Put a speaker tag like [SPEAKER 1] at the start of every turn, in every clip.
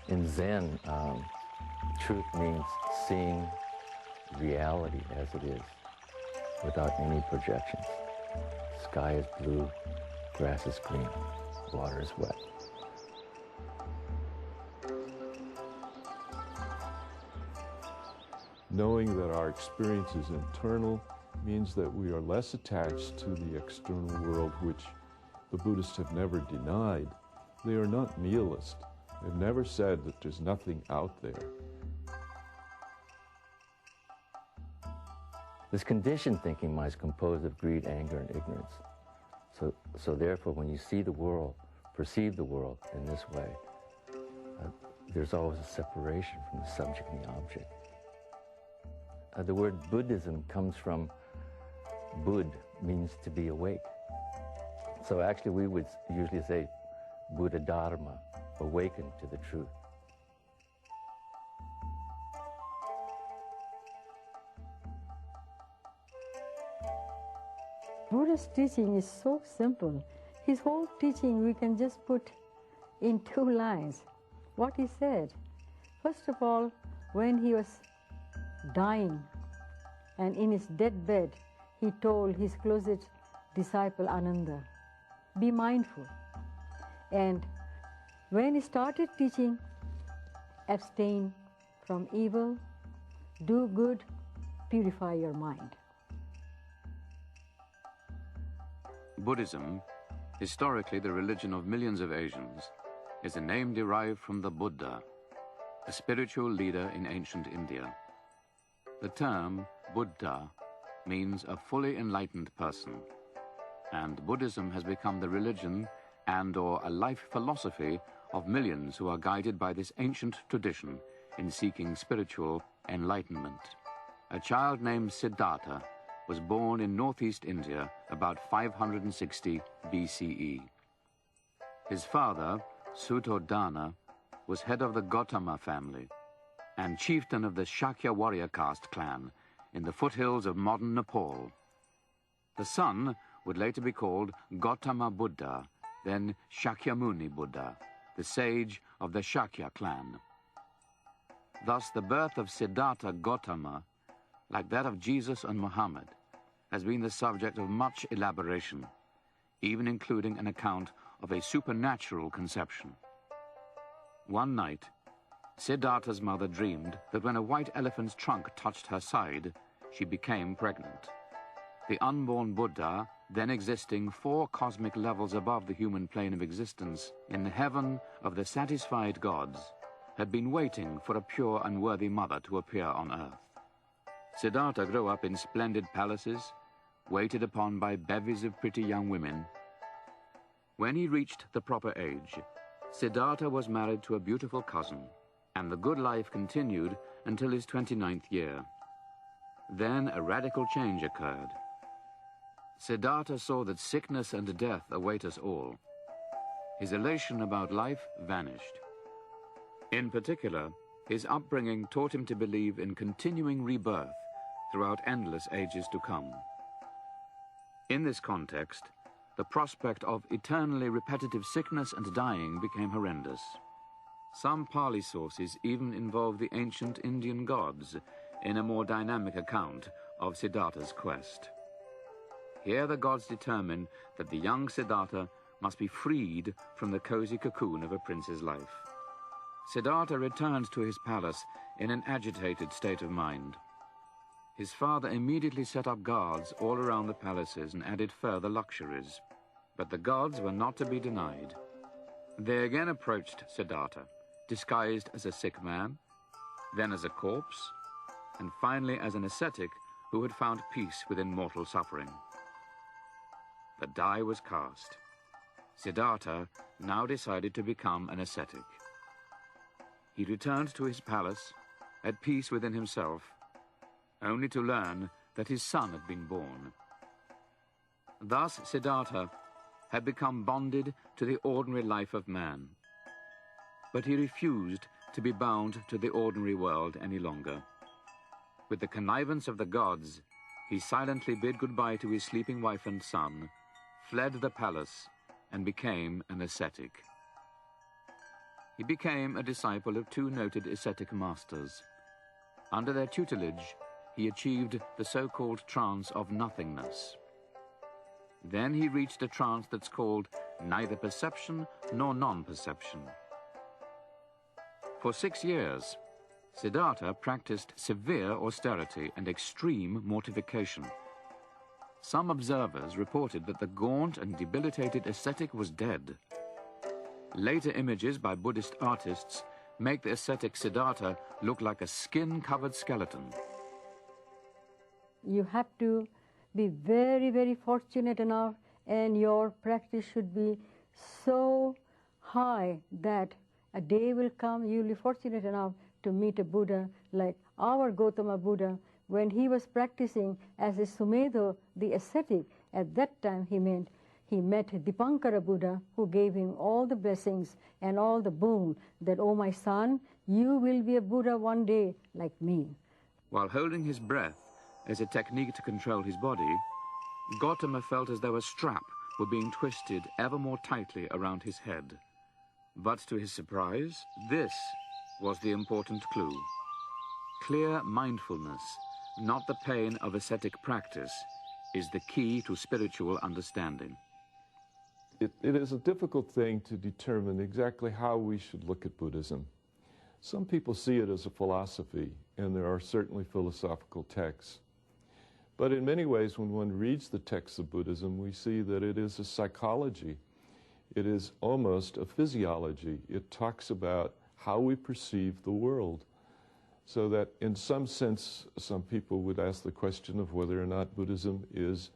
[SPEAKER 1] In Zen, truth means seeing reality as it is, without any projections. Sky is blue, grass is green, water is wet.
[SPEAKER 2] Knowing that our experience is internal means that we are less attached to the external world, which the Buddhists have never denied. They are not nihilist. They've never said that there's nothing out there.
[SPEAKER 1] This conditioned thinking mind is composed of greed, anger, and ignorance. So therefore, when you see the world, perceive the world in this way, there's always a separation from the subject and the object. The word Buddhism comes from Bud, means to be awake. So actually we would usually say Buddha Dharma, awaken to the truth.
[SPEAKER 3] Buddha's teaching is so simple. His whole teaching we can just put in 2 lines. What he said, first of all, when he was dying and in his deathbed, he told his closest disciple Ananda, be mindful. And when he started teaching, abstain from evil, do good, purify your mind.
[SPEAKER 4] Buddhism, historically the religion of millions of Asians, is a name derived from the Buddha, a spiritual leader in ancient India. The term Buddha means a fully enlightened person, and Buddhism has become the religion and/or a life philosophy of millions who are guided by this ancient tradition in seeking spiritual enlightenment. A child named Siddhartha was born in northeast India about 560 BCE. His father, Suddhodana, was head of the Gautama family and chieftain of the Shakya warrior caste clan in the foothills of modern Nepal. The son would later be called Gautama Buddha, then Shakyamuni Buddha, the sage of the Shakya clan. Thus the birth of Siddharta Gautama, like that of Jesus and Muhammad, has been the subject of much elaboration, even including an account of a supernatural conception. One night, Siddhartha's mother dreamed that when a white elephant's trunk touched her side, she became pregnant. The unborn Buddha, then existing 4 cosmic levels above the human plane of existence, in the heaven of the satisfied gods, had been waiting for a pure and worthy mother to appear on earth. Siddhartha grew up in splendid palaces, waited upon by bevies of pretty young women. When he reached the proper age, Siddhartha was married to a beautiful cousin, and the good life continued until his 29th year. Then a radical change occurred. Siddhartha saw that sickness and death await us all. His elation about life vanished. In particular, his upbringing taught him to believe in continuing rebirth throughout endless ages to come. In this context, the prospect of eternally repetitive sickness and dying became horrendous. Some Pali sources even involve the ancient Indian gods in a more dynamic account of Siddhartha's quest. Here the gods determine that the young Siddhartha must be freed from the cozy cocoon of a prince's life. Siddhartha returned to his palace in an agitated state of mind. His father immediately set up guards all around the palaces and added further luxuries. But the gods were not to be denied. They again approached Siddhartha, disguised as a sick man, then as a corpse, and finally as an ascetic who had found peace within mortal suffering. The die was cast. Siddhartha now decided to become an ascetic. He returned to his palace, at peace within himself, only to learn that his son had been born. Thus Siddhartha had become bonded to the ordinary life of man. But he refused to be bound to the ordinary world any longer. With the connivance of the gods, he silently bid goodbye to his sleeping wife and son, fled the palace, and became an ascetic. he became a disciple of two noted ascetic masters. Under their tutelage, he achieved the so-called trance of nothingness. Then he reached a trance that's called neither perception nor non-perception. For 6 years, Siddhartha practiced severe austerity and extreme mortification. Some observers reported that the gaunt and debilitated ascetic was dead. Later images by Buddhist artists make the ascetic Siddhartha look like a skin-covered skeleton.
[SPEAKER 3] You have to be very, very fortunate enough, and your practice should be so high that a day will come, you'll be fortunate enough to meet a Buddha like our Gautama Buddha. When he was practicing as a Sumedho, the ascetic, at that time he met Dipankara Buddha, who gave him all the blessings and all the boon that, oh my son, you will be a Buddha one day like me.
[SPEAKER 4] While holding his breath as a technique to control his body, Gautama felt as though a strap were being twisted ever more tightly around his head. But to his surprise, this was the important clue. Clear mindfulness, not the pain of ascetic practice, is the key to spiritual understanding.
[SPEAKER 2] It is a difficult thing to determine exactly how we should look at Buddhism. Some people see it as a philosophy, and there are certainly philosophical texts. But in many ways, when one reads the texts of Buddhism, we see that it is a psychology. It is almost a physiology. It talks about how we perceive the world. So that in some sense, some people would ask the question of whether or not Buddhism is,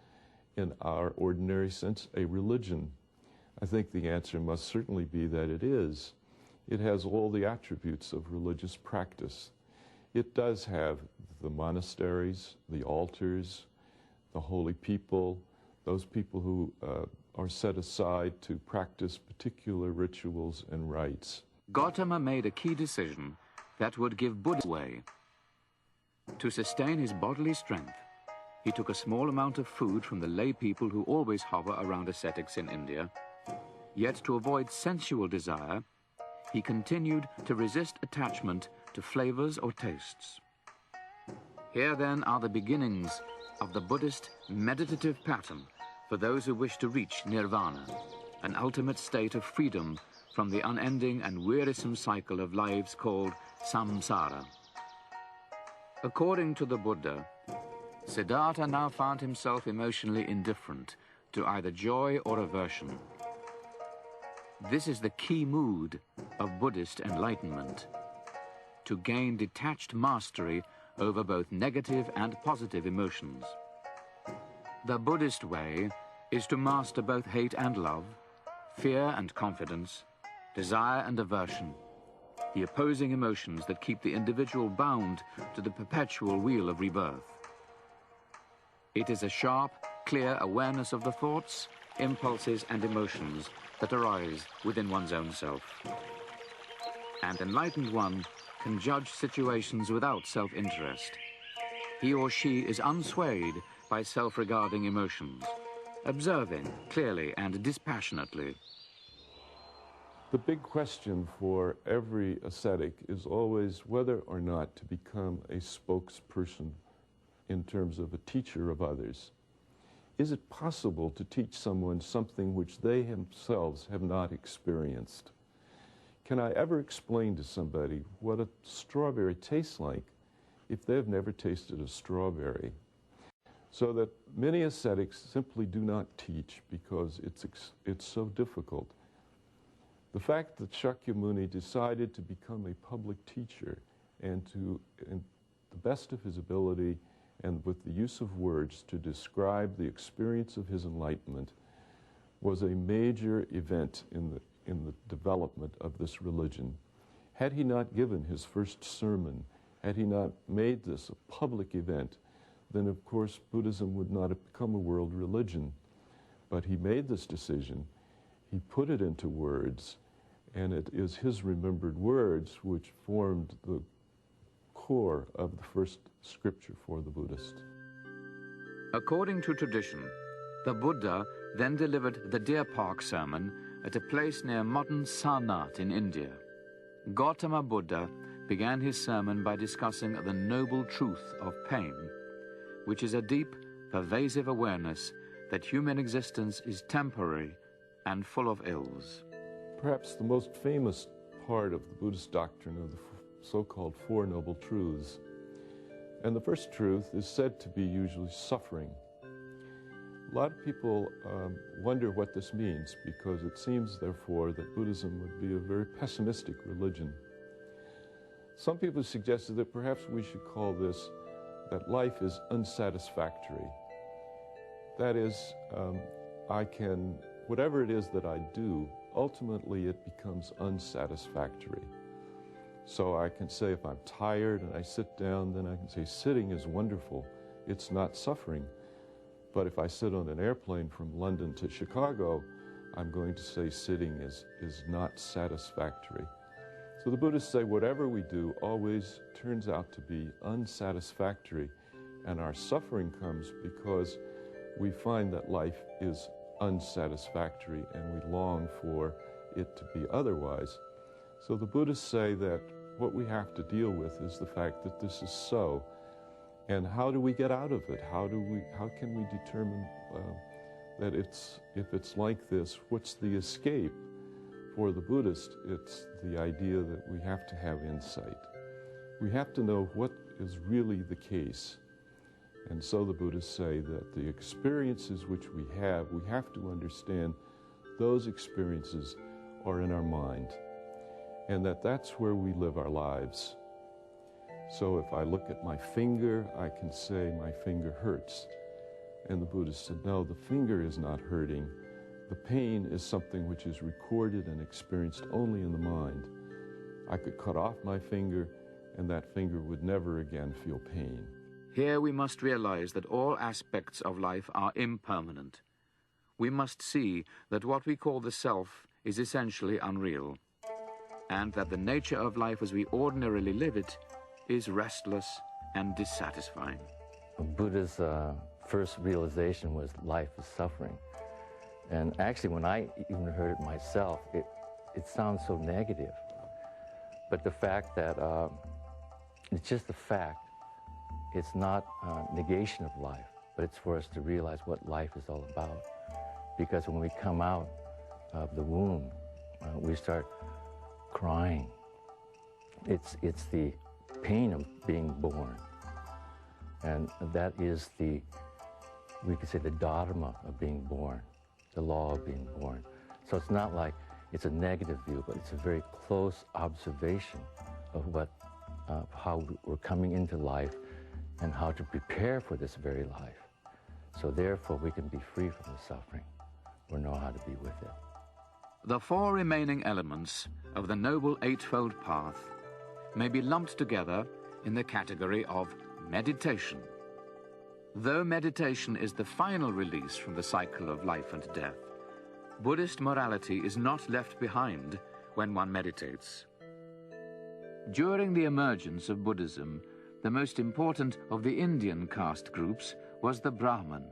[SPEAKER 2] in our ordinary sense, a religion. I think the answer must certainly be that it is. It has all the attributes of religious practice. It does have the monasteries, the altars, the holy people, those people who are set aside to practice particular rituals and rites.
[SPEAKER 4] Gautama made a key decision that would give Buddha way. To sustain his bodily strength, he took a small amount of food from the lay people who always hover around ascetics in India. Yet to avoid sensual desire, he continued to resist attachment to flavors or tastes. Here then are the beginnings of the Buddhist meditative pattern for those who wish to reach nirvana, an ultimate state of freedom from the unending and wearisome cycle of lives called samsara. According to the Buddha, Siddhartha now found himself emotionally indifferent to either joy or aversion. This is the key mood of Buddhist enlightenment, to gain detached mastery over both negative and positive emotions. The Buddhist way is to master both hate and love, fear and confidence, desire and aversion, the opposing emotions that keep the individual bound to the perpetual wheel of rebirth. It is a sharp, clear awareness of the thoughts, impulses and emotions that arise within one's own self. An enlightened one can judge situations without self-interest. He or she is unswayed by self-regarding emotions, observing clearly and dispassionately.
[SPEAKER 2] The big question for every ascetic is always whether or not to become a spokesperson in terms of a teacher of others. Is it possible to teach someone something which they themselves have not experienced? Can I ever explain to somebody what a strawberry tastes like if they've never tasted a strawberry? So that many ascetics simply do not teach because it's so difficult. The fact that Shakyamuni decided to become a public teacher and to, in the best of his ability and with the use of words, to describe the experience of his enlightenment was a major event in the development of this religion. Had he not given his first sermon, had he not made this a public event, then of course Buddhism would not have become a world religion. But he made this decision, he put it into words, and it is his remembered words which formed the core of the first scripture for the Buddhist.
[SPEAKER 4] According to tradition, the Buddha then delivered the Deer Park sermon at a place near modern Sarnath in India. Gautama Buddha began his sermon by discussing the noble truth of pain, which is a deep, pervasive awareness that human existence is temporary and full of ills.
[SPEAKER 2] Perhaps the most famous part of the Buddhist doctrine of the so-called Four Noble Truths. And the first truth is said to be usually suffering. A lot of people wonder what this means, because it seems, therefore, that Buddhism would be a very pessimistic religion. Some people suggested that perhaps we should call this that life is unsatisfactory. That is, whatever it is that I do, ultimately it becomes unsatisfactory. So I can say if I'm tired and I sit down, then I can say sitting is wonderful. It's not suffering. But if I sit on an airplane from London to Chicago, I'm going to say sitting is not satisfactory. So the Buddhists say whatever we do always turns out to be unsatisfactory, and our suffering comes because we find that life is unsatisfactory and we long for it to be otherwise. So the Buddhists say that what we have to deal with is the fact that this is so, and how do we get out of it? How can we determine that if it's like this, what's the escape? For the Buddhist, it's the idea that we have to have insight. We have to know what is really the case. And so the Buddhists say that the experiences which we have to understand those experiences are in our mind, and that's where we live our lives. So if I look at my finger, I can say my finger hurts. And the Buddhist said, no, the finger is not hurting. The pain is something which is recorded and experienced only in the mind. I could cut off my finger, and that finger would never again feel pain.
[SPEAKER 4] Here we must realize that all aspects of life are impermanent. We must see that what we call the self is essentially unreal, and that the nature of life as we ordinarily live it is restless and dissatisfying.
[SPEAKER 1] Buddha's first realization was life is suffering. And actually, when I even heard it myself, it sounds so negative. But the fact that it's just a fact, it's not negation of life, but it's for us to realize what life is all about. Because when we come out of the womb, we start crying. It's the pain of being born. And that is we could say the dharma of being born, the law of being born. So it's not like it's a negative view, but it's a very close observation of how we're coming into life and how to prepare for this very life. So therefore we can be free from the suffering or know how to be with it.
[SPEAKER 4] The four remaining elements of the Noble Eightfold Path may be lumped together in the category of meditation. Though meditation is the final release from the cycle of life and death, Buddhist morality is not left behind when one meditates. During the emergence of Buddhism, the most important of the Indian caste groups was the Brahman.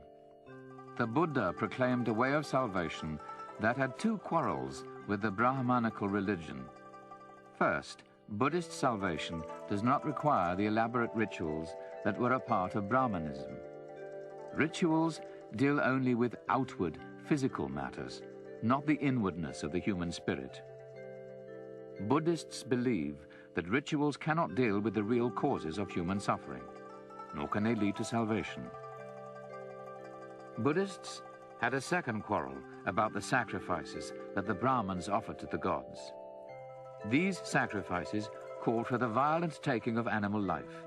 [SPEAKER 4] The Buddha proclaimed a way of salvation that had two quarrels with the Brahmanical religion. First, Buddhist salvation does not require the elaborate rituals that were a part of Brahmanism. Rituals deal only with outward, physical matters, not the inwardness of the human spirit. Buddhists believe that rituals cannot deal with the real causes of human suffering, nor can they lead to salvation. Buddhists had a second quarrel about the sacrifices that the Brahmins offered to the gods. These sacrifices called for the violent taking of animal life,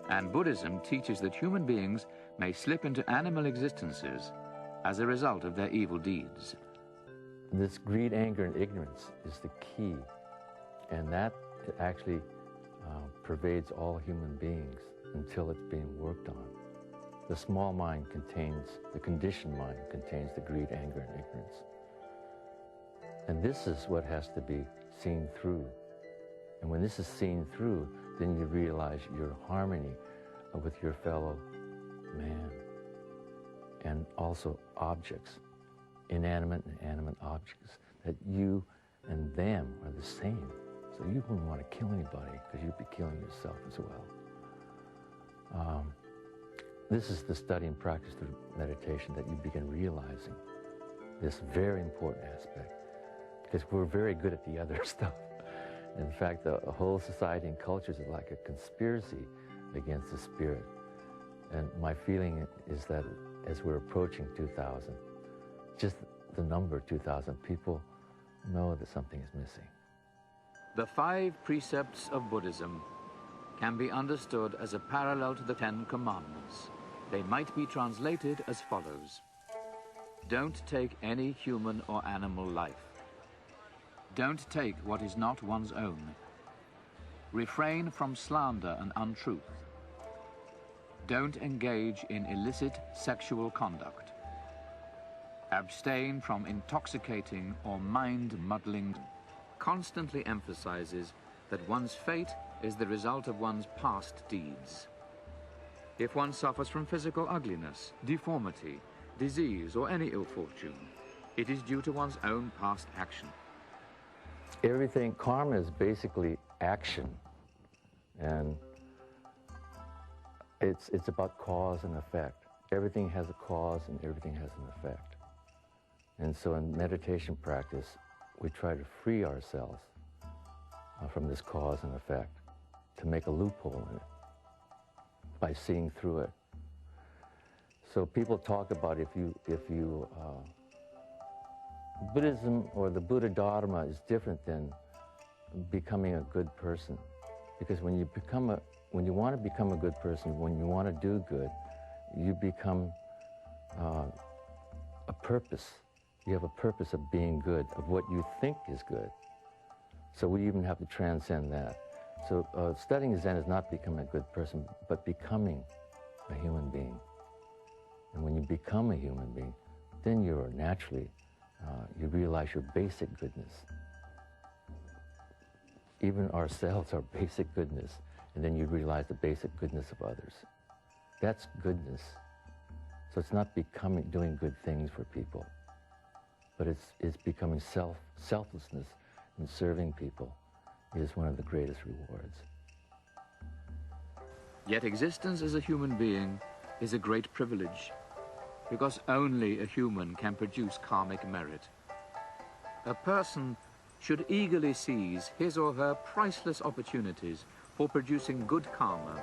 [SPEAKER 4] and Buddhism teaches that human beings may slip into animal existences as a result of their evil deeds.
[SPEAKER 1] This greed, anger, and ignorance is the key, and that actually pervades all human beings until it's being worked on. The small mind the conditioned mind contains the greed, anger, and ignorance. And this is what has to be seen through. And when this is seen through, then you realize your harmony with your fellow man. And also objects, inanimate and animate objects, that you and them are the same. So you wouldn't want to kill anybody because you'd be killing yourself as well. This is the study and practice through meditation that you begin realizing this very important aspect, because we're very good at the other stuff. In fact, the whole society and cultures are like a conspiracy against the spirit. And my feeling is that as we're approaching 2000, just the number 2000, people know that something is missing.
[SPEAKER 4] The 5 precepts of Buddhism can be understood as a parallel to the 10 Commandments. They might be translated as follows. Don't take any human or animal life. Don't take what is not one's own. Refrain from slander and untruth. Don't engage in illicit sexual conduct. Abstain from intoxicating or mind-muddling. Constantly emphasizes that one's fate is the result of one's past deeds. If one suffers from physical ugliness, deformity, disease, or any ill fortune, it is due to one's own past action.
[SPEAKER 1] Everything, karma is basically action, and it's about cause and effect. Everything has a cause and everything has an effect. And so in meditation practice, we try to free ourselves from this cause and effect, to make a loophole in it by seeing through it. So people talk about if you Buddhism or the Buddha Dharma is different than becoming a good person, because when you want to become a good person, when you want to do good, you become a purpose. You have a purpose of being good, of what you think is good. So we even have to transcend that. So studying Zen is not becoming a good person, but becoming a human being. And when you become a human being, then you're naturally, you realize your basic goodness. Even ourselves are basic goodness, and then you realize the basic goodness of others. That's goodness. So it's not becoming, doing good things for people, but it's becoming selflessness and serving people is one of the greatest rewards.
[SPEAKER 4] Yet existence as a human being is a great privilege, because only a human can produce karmic merit. A person should eagerly seize his or her priceless opportunities for producing good karma,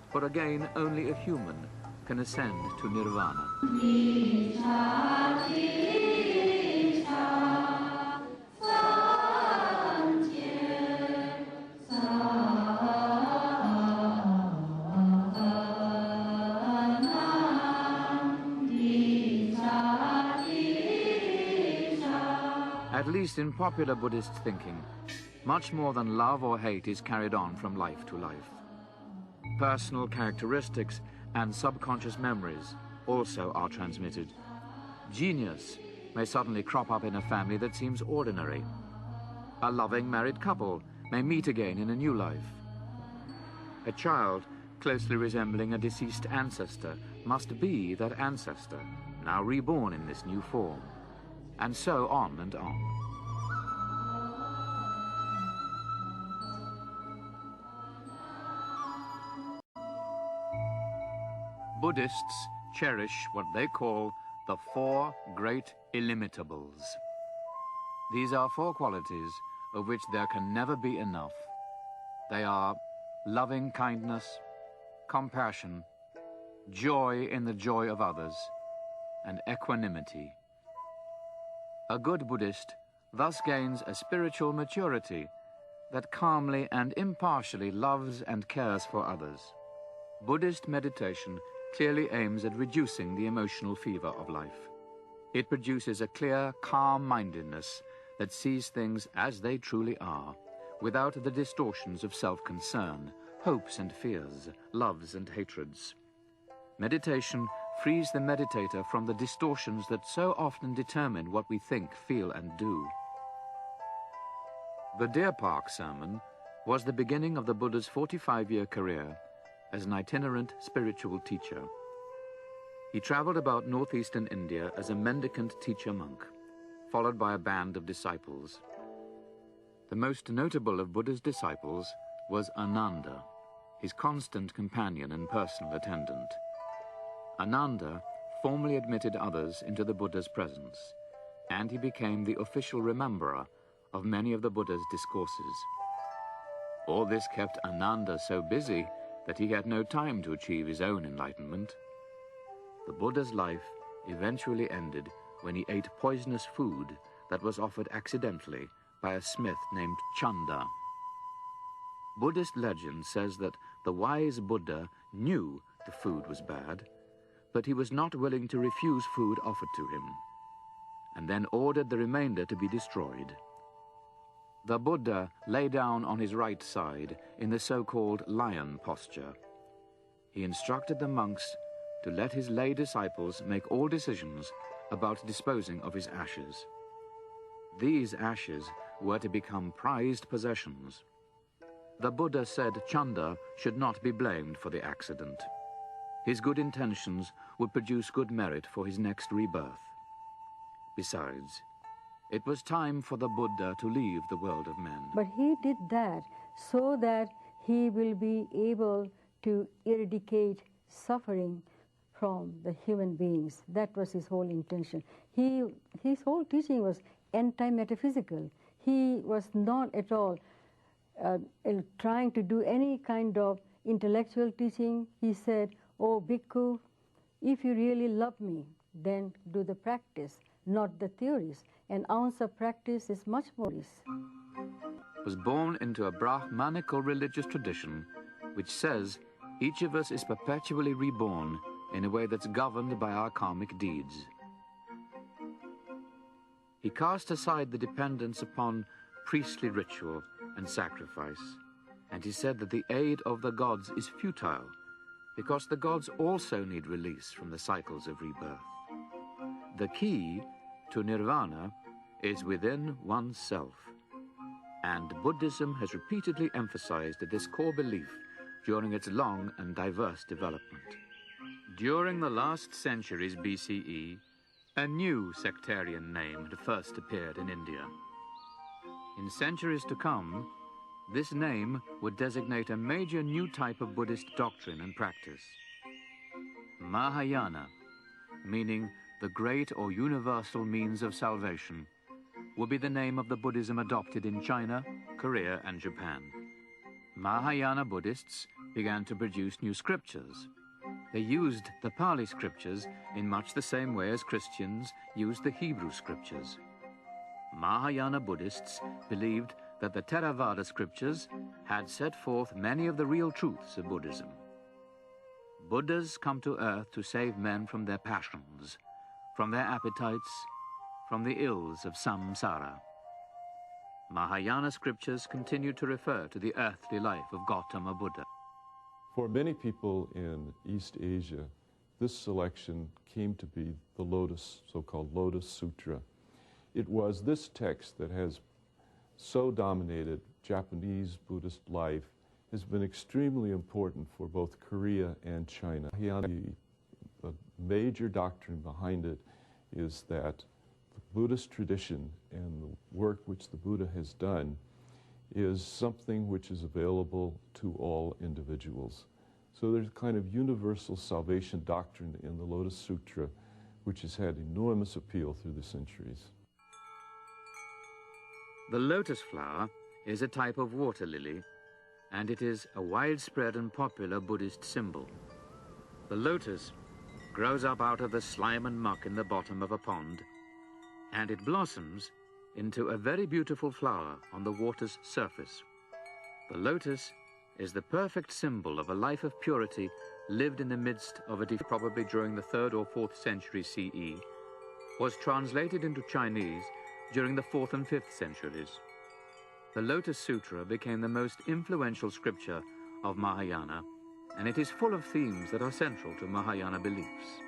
[SPEAKER 4] for again only a human can ascend to nirvana. At least in popular Buddhist thinking, much more than love or hate is carried on from life to life. Personal characteristics and subconscious memories also are transmitted. Genius may suddenly crop up in a family that seems ordinary. A loving married couple may meet again in a new life. A child closely resembling a deceased ancestor must be that ancestor, now reborn in this new form. And so on and on. Buddhists cherish what they call the 4 great Illimitables. These are 4 qualities of which there can never be enough. They are loving kindness, compassion, joy in the joy of others, and equanimity. A good Buddhist thus gains a spiritual maturity that calmly and impartially loves and cares for others. Buddhist meditation clearly aims at reducing the emotional fever of life. It produces a clear, calm-mindedness that sees things as they truly are, without the distortions of self-concern, hopes and fears, loves and hatreds. Meditation frees the meditator from the distortions that so often determine what we think, feel, and do. The Deer Park sermon was the beginning of the Buddha's 45-year career as an itinerant spiritual teacher. He traveled about northeastern India as a mendicant teacher-monk, followed by a band of disciples. The most notable of Buddha's disciples was Ananda, his constant companion and personal attendant. Ananda formally admitted others into the Buddha's presence, and he became the official rememberer of many of the Buddha's discourses. All this kept Ananda so busy that he had no time to achieve his own enlightenment. The Buddha's life eventually ended when he ate poisonous food that was offered accidentally by a smith named Chanda. Buddhist legend says that the wise Buddha knew the food was bad, but he was not willing to refuse food offered to him, and then ordered the remainder to be destroyed. The Buddha lay down on his right side in the so-called lion posture. He instructed the monks to let his lay disciples make all decisions about disposing of his ashes. These ashes were to become prized possessions. The Buddha said Chanda should not be blamed for the accident. His good intentions would produce good merit for his next rebirth. Besides, it was time for the Buddha to leave the world of men.
[SPEAKER 3] But he did that so that he will be able to eradicate suffering from the human beings. That was his whole intention. His whole teaching was anti-metaphysical. He was not at all trying to do any kind of intellectual teaching. He said, "Oh, bhikkhu, if you really love me, then do the practice, not the theories. An ounce of practice is much more."
[SPEAKER 4] Was born into a Brahmanical religious tradition which says each of us is perpetually reborn in a way that's governed by our karmic deeds. He cast aside the dependence upon priestly ritual and sacrifice, and he said that the aid of the gods is futile because the gods also need release from the cycles of rebirth. The key to nirvana is within oneself, and Buddhism has repeatedly emphasized this core belief during its long and diverse development. During the last centuries BCE, a new sectarian name had first appeared in India. In centuries to come, this name would designate a major new type of Buddhist doctrine and practice. Mahayana, meaning the great or universal means of salvation, would be the name of the Buddhism adopted in China, Korea, and Japan. Mahayana Buddhists began to produce new scriptures. They used the Pali scriptures in much the same way as Christians used the Hebrew scriptures. Mahayana Buddhists believed that the Theravada scriptures had set forth many of the real truths of Buddhism. Buddhas come to earth to save men from their passions, from their appetites, from the ills of samsara. Mahayana scriptures continue to refer to the earthly life of Gautama Buddha.
[SPEAKER 2] For many people in East Asia, this selection came to be the Lotus, so-called Lotus Sutra. It was this text that has so dominated Japanese Buddhist life, has been extremely important for both Korea and China. The major doctrine behind it is that the Buddhist tradition and the work which the Buddha has done is something which is available to all individuals. So there's a kind of universal salvation doctrine in the Lotus Sutra, which has had enormous appeal through the centuries.
[SPEAKER 4] The lotus flower is a type of water lily, and it is a widespread and popular Buddhist symbol. The lotus grows up out of the slime and muck in the bottom of a pond, and it blossoms into a very beautiful flower on the water's surface. The lotus is the perfect symbol of a life of purity lived in the midst of a probably during the 3rd or 4th century CE, was translated into Chinese during the 4th and 5th centuries. The Lotus Sutra became the most influential scripture of Mahayana, and it is full of themes that are central to Mahayana beliefs.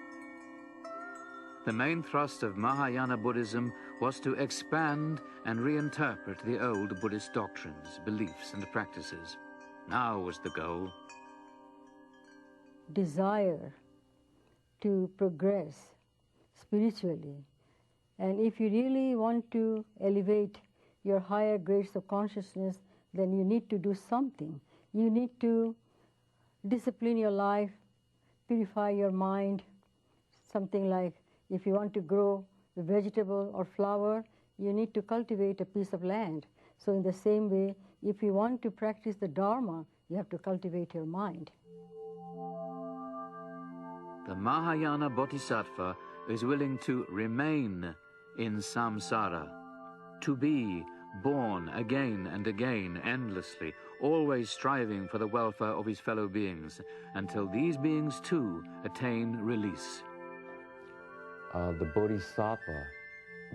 [SPEAKER 4] The main thrust of Mahayana Buddhism was to expand and reinterpret the old Buddhist doctrines, beliefs, and practices. Now was the goal.
[SPEAKER 3] Desire to progress spiritually. And if you really want to elevate your higher grades of consciousness, then you need to do something. You need to discipline your life, purify your mind. Something like if you want to grow a vegetable or flower, you need to cultivate a piece of land. So in the same way, if you want to practice the dharma, you have to cultivate your mind.
[SPEAKER 4] The Mahayana Bodhisattva is willing to remain in samsara, to be born again and again endlessly, always striving for the welfare of his fellow beings, until these beings too attain release.
[SPEAKER 1] The Bodhisattva,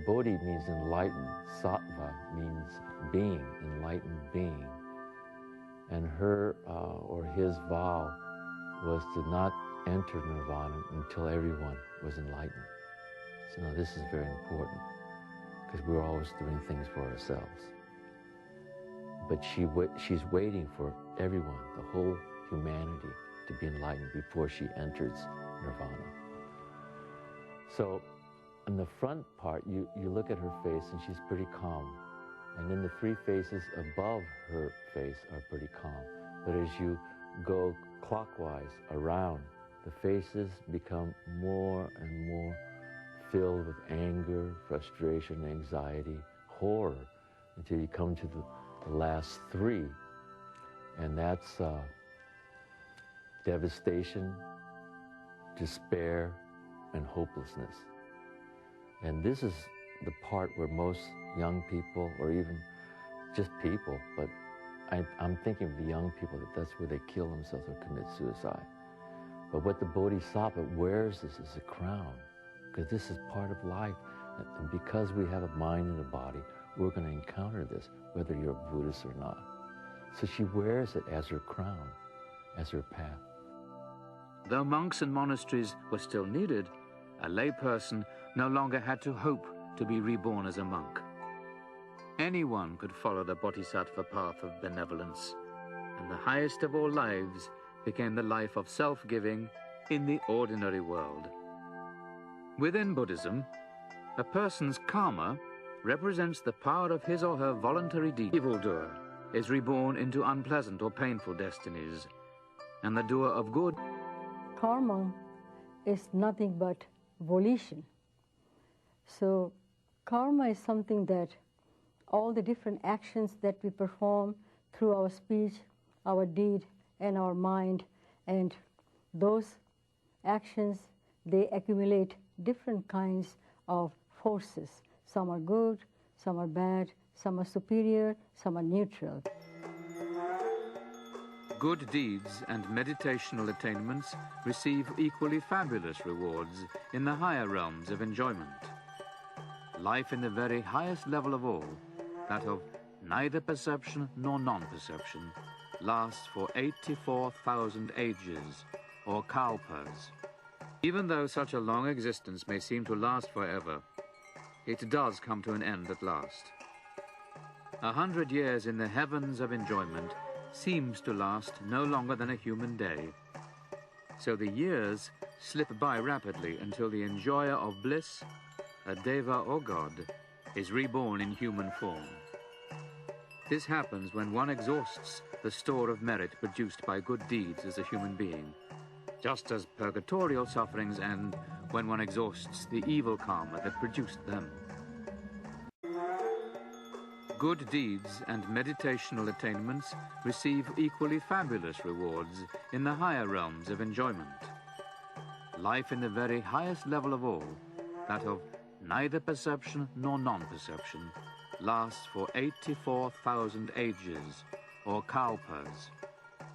[SPEAKER 1] Bodhi means enlightened, Sattva means being, enlightened being. And her or his vow was to not enter nirvana until everyone was enlightened. So now this is very important, because we're always doing things for ourselves. But she's waiting for everyone, the whole humanity, to be enlightened before she enters nirvana. So in the front part, you look at her face and she's pretty calm. And then the three faces above her face are pretty calm. But as you go clockwise around, the faces become more and more filled with anger, frustration, anxiety, horror, until you come to the last three. And that's devastation, despair, and hopelessness. And this is the part where most young people, or even just people, but I'm thinking of the young people, that's where they kill themselves or commit suicide. But what the Bodhisattva wears this as a crown, because this is part of life. And because we have a mind and a body, we're going to encounter this, whether you're a Buddhist or not. So she wears it as her crown, as her path.
[SPEAKER 4] Though monks and monasteries were still needed, a layperson no longer had to hope to be reborn as a monk. Anyone could follow the Bodhisattva path of benevolence, and the highest of all lives became the life of self-giving in the ordinary world. Within Buddhism, a person's karma represents the power of his or her voluntary deed. Evildoer is reborn into unpleasant or painful destinies, and the doer of good.
[SPEAKER 3] Karma is nothing but volition. So karma is something that all the different actions that we perform through our speech, our deed, and our mind, and those actions, they accumulate different kinds of forces. Some are good, some are bad, some are superior, some are neutral.
[SPEAKER 4] Good deeds and meditational attainments receive equally fabulous rewards in the higher realms of enjoyment. Life in the very highest level of all, that of neither perception nor non-perception, lasts for 84,000 ages, or kalpas. Even though such a long existence may seem to last forever, it does come to an end at last. 100 years in the heavens of enjoyment seems to last no longer than a human day. So the years slip by rapidly until the enjoyer of bliss, a deva or god, is reborn in human form. This happens when one exhausts the store of merit produced by good deeds as a human being, just as purgatorial sufferings end when one exhausts the evil karma that produced them. Good deeds and meditational attainments receive equally fabulous rewards in the higher realms of enjoyment. Life in the very highest level of all, that of neither perception nor non-perception, lasts for 84,000 ages, or kalpas.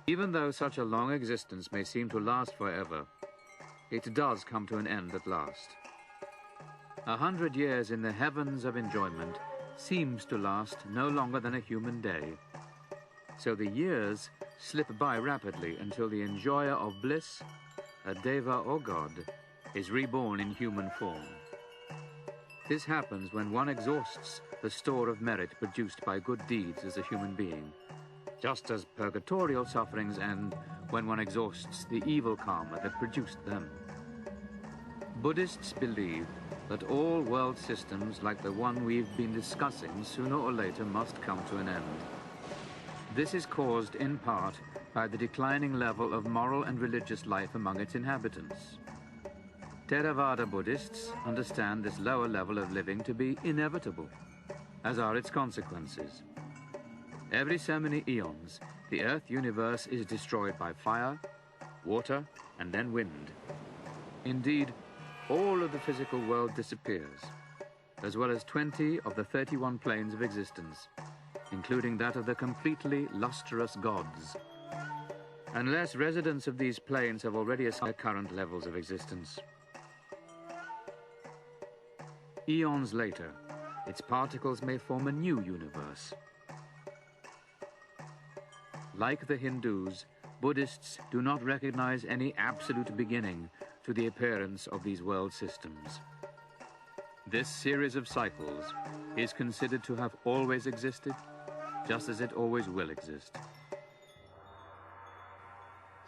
[SPEAKER 4] Even though such a long existence may seem to last forever, it does come to an end at last. 100 years in the heavens of enjoyment seems to last no longer than a human day. So the years slip by rapidly until the enjoyer of bliss, a deva or god, is reborn in human form. This happens when one exhausts the store of merit produced by good deeds as a human being, just as purgatorial sufferings end when one exhausts the evil karma that produced them. Buddhists believe that all world systems like the one we've been discussing sooner or later must come to an end. This is caused in part by the declining level of moral and religious life among its inhabitants. Theravada Buddhists understand this lower level of living to be inevitable, as are its consequences. Every so many eons, the Earth universe is destroyed by fire, water, and then wind. Indeed, all of the physical world disappears, as well as 20 of the 31 planes of existence, including that of the completely lustrous gods, unless residents of these planes have already assigned their current levels of existence. Eons later, its particles may form a new universe. Like the Hindus, Buddhists do not recognize any absolute beginning to the appearance of these world systems. This series of cycles is considered to have always existed, just as it always will exist.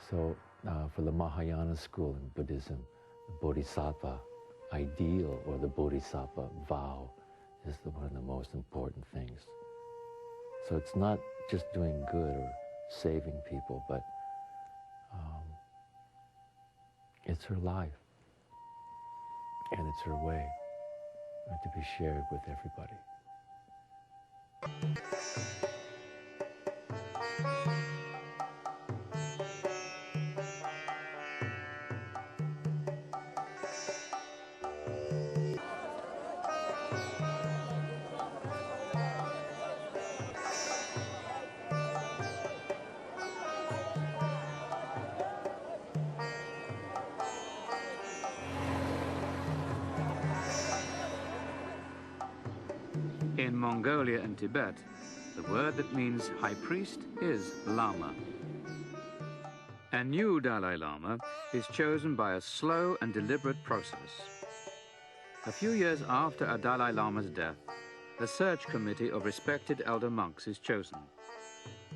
[SPEAKER 1] So for the Mahayana school in Buddhism, the Bodhisattva ideal or the Bodhisattva vow is one of the most important things. So it's not just doing good or saving people, but it's her life and it's her way to be shared with everybody.
[SPEAKER 4] In Mongolia and Tibet, the word that means high priest is lama. A new Dalai Lama is chosen by a slow and deliberate process. A few years after a Dalai Lama's death, a search committee of respected elder monks is chosen.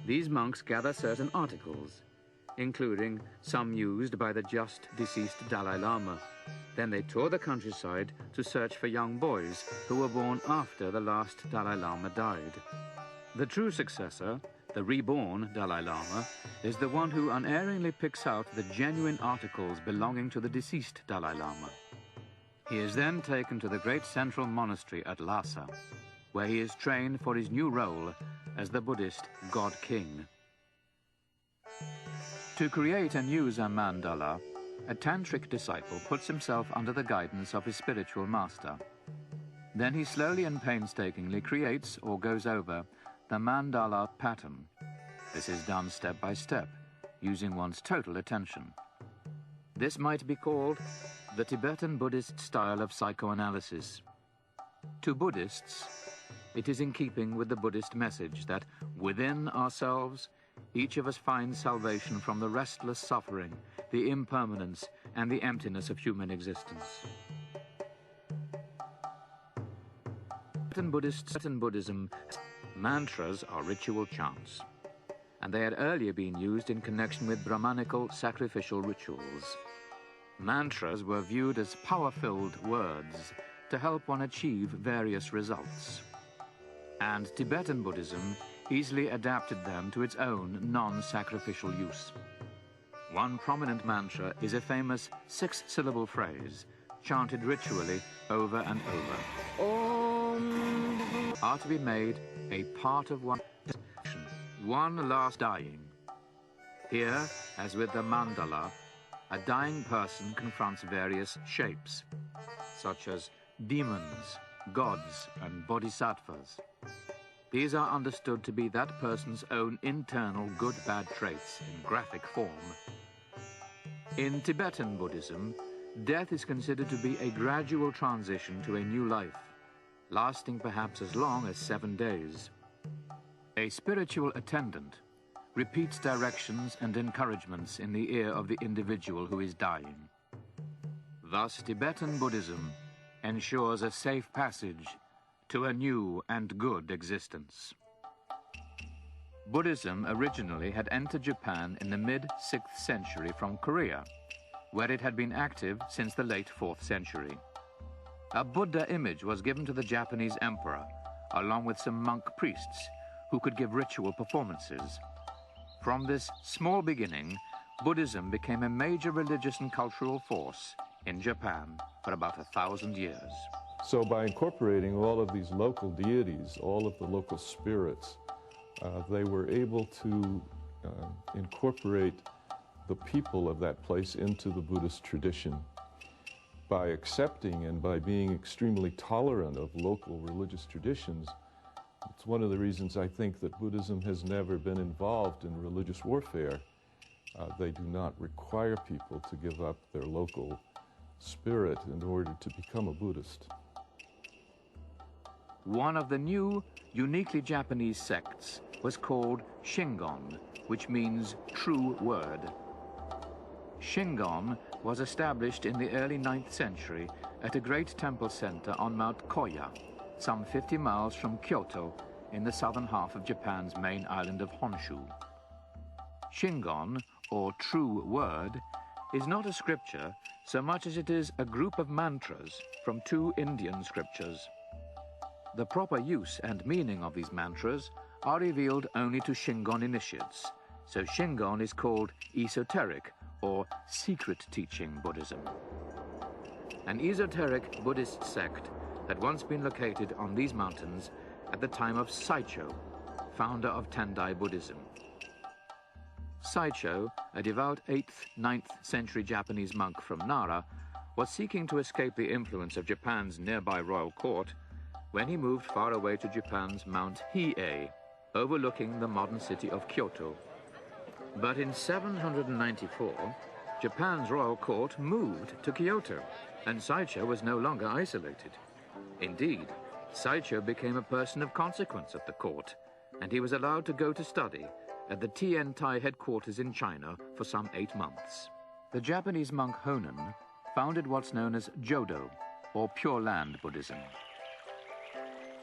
[SPEAKER 4] These monks gather certain articles, including some used by the just deceased Dalai Lama. Then they tour the countryside to search for young boys who were born after the last Dalai Lama died. The true successor, the reborn Dalai Lama, is the one who unerringly picks out the genuine articles belonging to the deceased Dalai Lama. He is then taken to the great central monastery at Lhasa, where he is trained for his new role as the Buddhist God King. To create a new Zen mandala, a tantric disciple puts himself under the guidance of his spiritual master. Then he slowly and painstakingly creates or goes over the mandala pattern. This is done step by step, using one's total attention. This might be called the Tibetan Buddhist style of psychoanalysis. To Buddhists, it is in keeping with the Buddhist message that within ourselves, each of us finds salvation from the restless suffering, the impermanence, and the emptiness of human existence. Tibetan Buddhism, mantras are ritual chants, and they had earlier been used in connection with Brahmanical sacrificial rituals. Mantras were viewed as power-filled words to help one achieve various results. And Tibetan Buddhism easily adapted them to its own non-sacrificial use. One prominent mantra is a famous 6-syllable phrase, chanted ritually over and over. Om are to be made a part of one last dying. Here, as with the mandala, a dying person confronts various shapes, such as demons, gods, and bodhisattvas. These are understood to be that person's own internal good-bad traits in graphic form. In Tibetan Buddhism, death is considered to be a gradual transition to a new life, lasting perhaps as long as 7 days. A spiritual attendant repeats directions and encouragements in the ear of the individual who is dying. Thus, Tibetan Buddhism ensures a safe passage to a new and good existence. Buddhism originally had entered Japan in the mid-6th century from Korea, where it had been active since the late 4th century. a Buddha image was given to the Japanese emperor, along with some monk priests who could give ritual performances. From this small beginning, Buddhism became a major religious and cultural force in Japan for about 1,000 years.
[SPEAKER 2] So by incorporating all of these local deities, all of the local spirits, they were able to incorporate the people of that place into the Buddhist tradition. By accepting and by being extremely tolerant of local religious traditions, it's one of the reasons I think that Buddhism has never been involved in religious warfare. They do not require people to give up their local spirit in order to become a Buddhist.
[SPEAKER 4] One of the new, uniquely Japanese sects was called Shingon, which means true word. Shingon was established in the early 9th century at a great temple center on Mount Koya, some 50 miles from Kyoto in the southern half of Japan's main island of Honshu. Shingon, or true word, is not a scripture so much as it is a group of mantras from 2 Indian scriptures. The proper use and meaning of these mantras are revealed only to Shingon initiates, so Shingon is called esoteric or secret teaching Buddhism. An esoteric Buddhist sect had once been located on these mountains at the time of Saicho, founder of Tendai Buddhism. Saicho, a devout 8th, 9th century Japanese monk from Nara, was seeking to escape the influence of Japan's nearby royal court when he moved far away to Japan's Mount Hiei, overlooking the modern city of Kyoto. But in 794, Japan's royal court moved to Kyoto, and Saicho was no longer isolated. Indeed, Saicho became a person of consequence at the court, and he was allowed to go to study at the Tiantai headquarters in China for some 8 months. The Japanese monk Honen founded what's known as Jodo, or Pure Land Buddhism.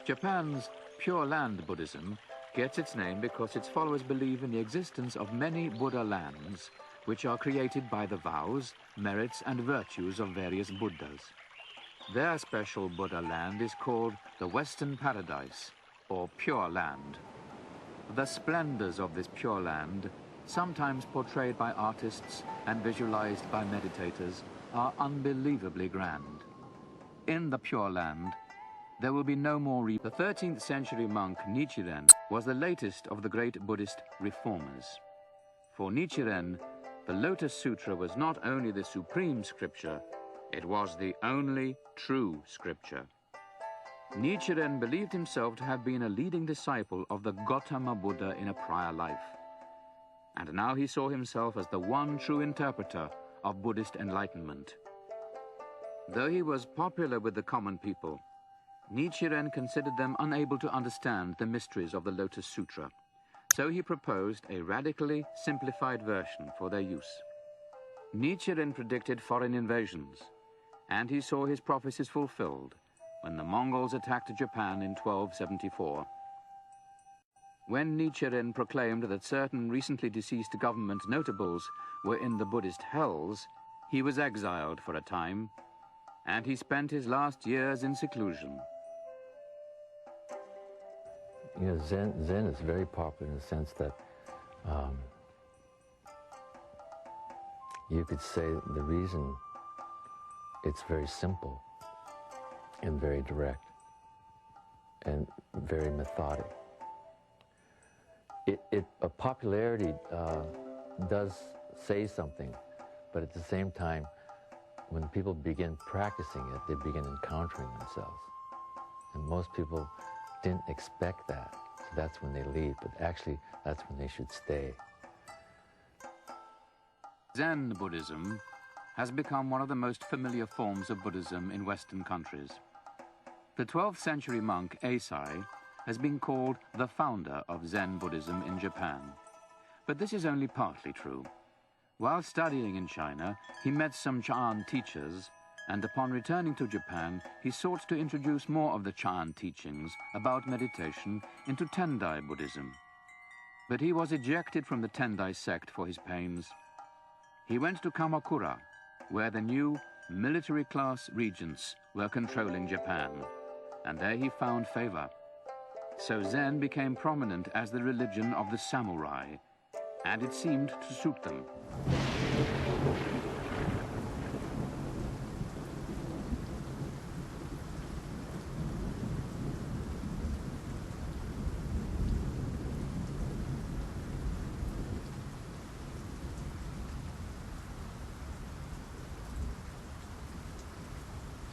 [SPEAKER 4] Japan's Pure Land Buddhism gets its name because its followers believe in the existence of many Buddha lands, which are created by the vows, merits, and virtues of various Buddhas. Their special Buddha land is called the Western Paradise, or Pure Land. The splendors of this Pure Land, sometimes portrayed by artists and visualized by meditators, are unbelievably grand. In the Pure Land, there will be no more The 13th century monk Nichiren was the latest of the great Buddhist reformers. For Nichiren, the Lotus Sutra was not only the supreme scripture, it was the only true scripture. Nichiren believed himself to have been a leading disciple of the Gautama Buddha in a prior life. And now he saw himself as the one true interpreter of Buddhist enlightenment. Though he was popular with the common people, Nichiren considered them unable to understand the mysteries of the Lotus Sutra, so he proposed a radically simplified version for their use. Nichiren predicted foreign invasions, and he saw his prophecies fulfilled when the Mongols attacked Japan in 1274. When Nichiren proclaimed that certain recently deceased government notables were in the Buddhist hells, he was exiled for a time, and he spent his last years in seclusion.
[SPEAKER 1] You know, Zen is very popular in the sense that you could say the reason it's very simple and very direct and very methodic. A popularity does say something, but at the same time, when people begin practicing it, they begin encountering themselves. And most people didn't expect that, so that's when they leave, but actually that's when they should stay.
[SPEAKER 4] Zen Buddhism has become one of the most familiar forms of Buddhism in Western countries. The 12th century monk Eisai has been called the founder of Zen Buddhism in Japan. But this is only partly true. While studying in China, he met some Chan teachers, and upon returning to Japan, he sought to introduce more of the Chan teachings about meditation into Tendai Buddhism. But he was ejected from the Tendai sect for his pains. He went to Kamakura, where the new military-class regents were controlling Japan, and there he found favor. So Zen became prominent as the religion of the samurai, and it seemed to suit them.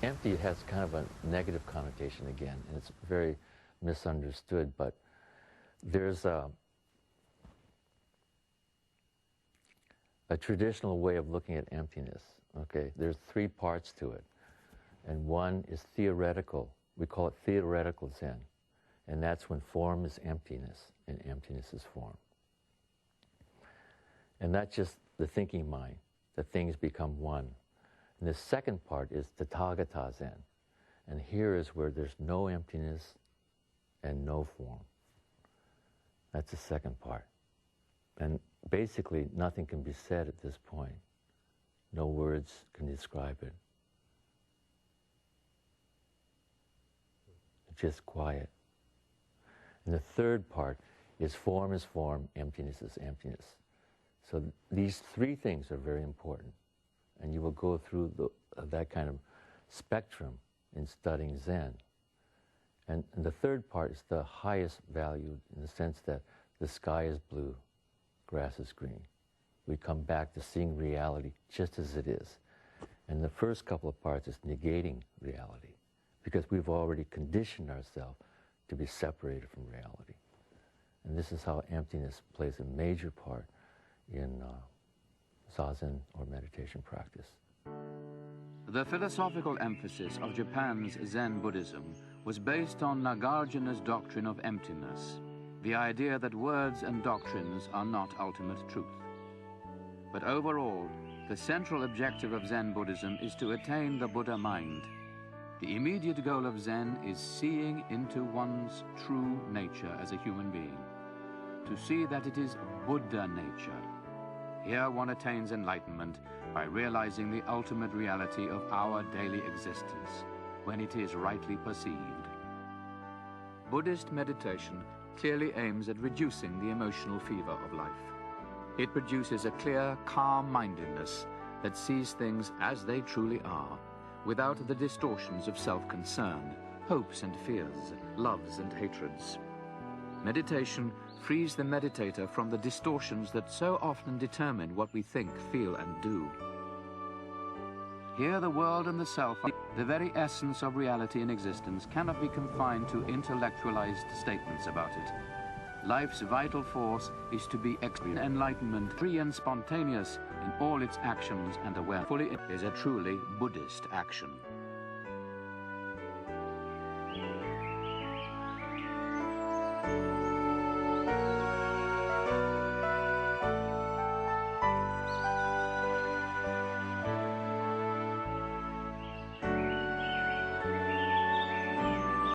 [SPEAKER 1] Empty has kind of a negative connotation again, and it's very misunderstood, but there's a traditional way of looking at emptiness, okay? There's three parts to it, and one is theoretical. We call it theoretical Zen, and that's when form is emptiness, and emptiness is form. And that's just the thinking mind, that things become one. And the second part is Tathagata Zen. And here is where there's no emptiness and no form. That's the second part. And basically, nothing can be said at this point. No words can describe it. Just quiet. And the third part is form, emptiness is emptiness. So these three things are very important. And you will go through that kind of spectrum in studying Zen. And the third part is the highest value in the sense that the sky is blue, grass is green. We come back to seeing reality just as it is. And the first couple of parts is negating reality, because we've already conditioned ourselves to be separated from reality. And this is how emptiness plays a major part in Zazen or meditation practice.
[SPEAKER 4] The philosophical emphasis of Japan's Zen Buddhism was based on Nagarjuna's doctrine of emptiness, the idea that words and doctrines are not ultimate truth. But overall, the central objective of Zen Buddhism is to attain the Buddha mind. The immediate goal of Zen is seeing into one's true nature as a human being, to see that it is Buddha nature. Here one attains enlightenment by realizing the ultimate reality of our daily existence, when it is rightly perceived. Buddhist meditation clearly aims at reducing the emotional fever of life. It produces a clear, calm-mindedness that sees things as they truly are, without the distortions of self-concern, hopes and fears, loves and hatreds. Meditation frees the meditator from the distortions that so often determine what we think, feel, and do. Here the world and the self, the very essence of reality and existence, cannot be confined to intellectualized statements about it. Life's vital force is to be enlightenment, free and spontaneous in all its actions, and awareness fully is a truly Buddhist action.